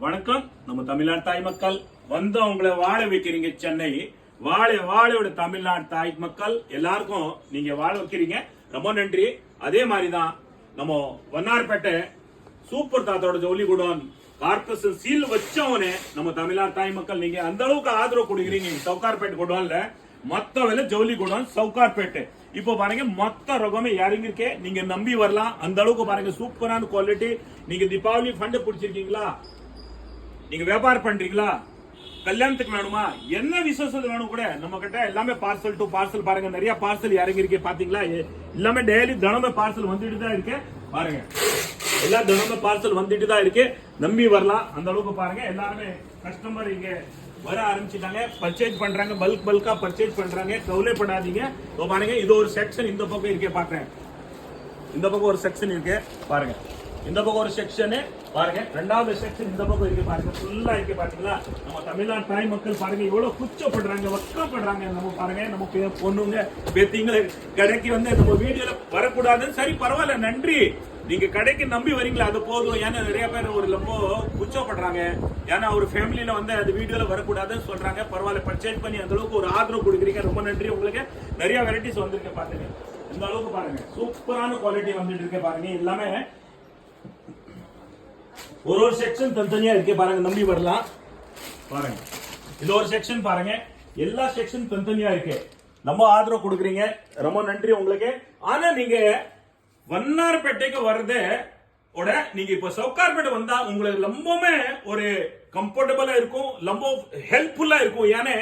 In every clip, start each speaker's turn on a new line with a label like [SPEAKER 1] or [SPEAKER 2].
[SPEAKER 1] வணக்கம். நம்ம தமிழ்நாடு தாய் மக்கள் வந்து உங்களை வாழ வைக்கிறீங்க. சென்னை வாழையோட தமிழ்நாடு தாய் மக்கள் எல்லாருக்கும் நீங்க வாழ வைக்கிறீங்க. ரொம்ப நன்றி. அதே மாதிரிதான் நம்ம வண்ணார்பேட்டை சூப்பர் தாத்தோட ஜவுளி குடோன் கார்பரேஷன் சீல் வச்சவனே நம்ம தமிழ்நாடு தாய் மக்கள் நீங்க அந்த அளவுக்கு ஆதரவு கொடுக்குறீங்க. சவுகார்பேட்டை குடோன்ல மொத்த விலை ஜவுளி குடோன் சவுகார்பேட்டை. இப்போ பாருங்க மொத்த ரகமே இறங்கிருக்கே. நீங்க நம்பி வரலாம். அந்த அளவுக்கு பாருங்க சூப்பரான குவாலிட்டி. நீங்க தீபாவளி ஃபண்ட் பிடிச்சிருக்கீங்களா? நீங்க வியாபாரம் பண்றீங்களா? கல்யாணத்துக்கு வேணுமா? என்ன விசேஷத்துக்கு வேணும் கூட நம்ம கிட்ட எல்லாமே பார்சல் டு பார்சல் பாருங்க. நிறைய பார்சல் இறங்கி இருக்கே பாத்தீங்களா? எல்லாமே டெய்லி தினமே பார்சல் வந்துட்டு தான் இருக்கு. பாருங்க எல்லா தினமே பார்சல் வந்துட்டு தான் இருக்கு. நம்பி வரலாம். அந்த அளவுக்கு பாருங்க எல்லாருமே கஸ்டமர் இங்க வர ஆரம்பிச்சுட்டாங்க. பர்ச்சேஸ் பண்றாங்க. பல்கா பர்ச்சேஸ் பண்றாங்க. கவலைப்படாதீங்க. பாருங்க இது ஒரு செக்ஷன் இந்த பக்கம் இருக்கே பாக்குறேன். இந்த பக்கம் ஒரு செக்ஷன் இருக்கு பாருங்க. இந்த பக்கம் ஒரு செக்ஷன் பாருங்க. ரெண்டாவது செக்ஷன் இந்த பக்கம் இருக்கு பாருங்க. ஃபுல்லா இருக்கு பாத்தீங்களா? நம்ம தமிழ்நாடு தாய் மக்கள் பாருங்க எவ்வளவு குச்சப்படுறாங்க, வெக்கப்படுறாங்க. நம்ம பாருங்க நம்ம பொண்ணுங்க பேத்திங்க கடைக்கு வந்து நம்ம வீடியோல வரக்கூடாதுன்னு. சரி பரவாயில்ல, நன்றி. நீங்க கடைக்கு நம்பி வரீங்களா அது போதும். ஏன்னா நிறைய பேர் ஒரு ரொம்ப குச்சப்படுறாங்க. ஏன்னா ஒரு ஃபேமிலியில வந்து அது வீடியோல வரக்கூடாதுன்னு சொல்றாங்க. பரவாயில்ல, பர்ச்சேஸ் பண்ணி அந்த அளவுக்கு ஒரு ஆதரவு கொடுக்குறீங்க. ரொம்ப நன்றி. உங்களுக்கு நிறைய வெரைட்டிஸ் வந்திருக்கு பாருங்க. இந்த அளவுக்கு பாருங்க சூப்பரான குவாலிட்டி வந்துட்டு இருக்கு பாருங்க. எல்லாமே ஒரு செக்ஷன் தனித்தனியா இருக்கே பாருங்க. நம்பி வரலாம் பாருங்க. இது ஒரு செக்ஷன் பாருங்க. எல்லா செக்ஷன் தனித்தனியா இருக்கு. நம்ம ஆதரவு கொடுக்குறீங்க. ரொம்ப நன்றி உங்களுக்கு. ஆனா நீங்க வண்ணார்பேட்டைக்கு வர்றதே நீங்க இப்ப சவுகார்பேட்டை வந்தா உங்களுக்கு ரொம்பவுமே ஒரு கம்ஃபர்டபுளா இருக்கும். ரொம்ப ஹெல்ப்ஃபுல்லா இருக்கும். ஏன்னா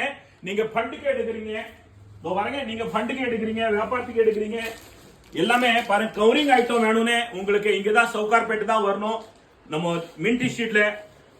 [SPEAKER 1] நீங்க ஃபண்டுக்கு எடுக்கிறீங்க. பாருங்க நீங்க ஃபண்டுக்கு எடுக்கிறீங்க, வியாபாரத்துக்கு எடுக்கிறீங்க. எல்லாமே பாருங்க கவரிங் ஐட்டம் வேணும்னு உங்களுக்கு இங்கதான் சவுகார்பேட்டை தான் வரணும். நம்ம மின்டி ஸ்ட்ரீட்ல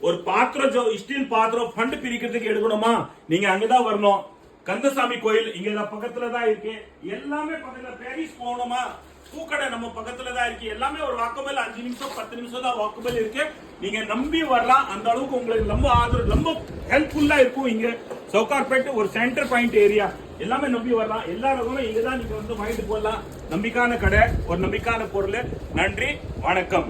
[SPEAKER 1] ஒரு பாத்திரம் ஸ்டீல் பாத்திரம் ஃபண்ட் பிரிக்கிறதுக்கு எடுக்கணுமா நீங்க அங்கதான் வரணும். கந்தசாமி கோயில் இங்க பக்கத்துல தான் இருக்கு. எல்லாமே பக்கத்துல பாரிஸ் போகணுமா பூக்கடை நம்ம பக்கத்துல தான் இருக்கு. எல்லாமே ஒரு வாக்கபிள் 5 நிமிஷம் 10 நிமிஷம் தான் வாக்கபிள் இருக்கு. நீங்க நம்பி வரலாம். அந்த அளவுக்கு உங்களுக்கு ரொம்ப ஆதரவு ரொம்ப ஹெல்ப்ஃபுல்லா இருக்கும். இங்க சவுகார்பேட்டை ஒரு சென்டர் பாயிண்ட் ஏரியா. எல்லாமே நம்பி வரலாம். எல்லா ரகமும் இங்க தான் நீங்க வந்து வாங்கிட்டு போகலாம். நம்பிக்கையான கடை, ஒரு நம்பிக்கையான பொருள். நன்றி, வணக்கம்.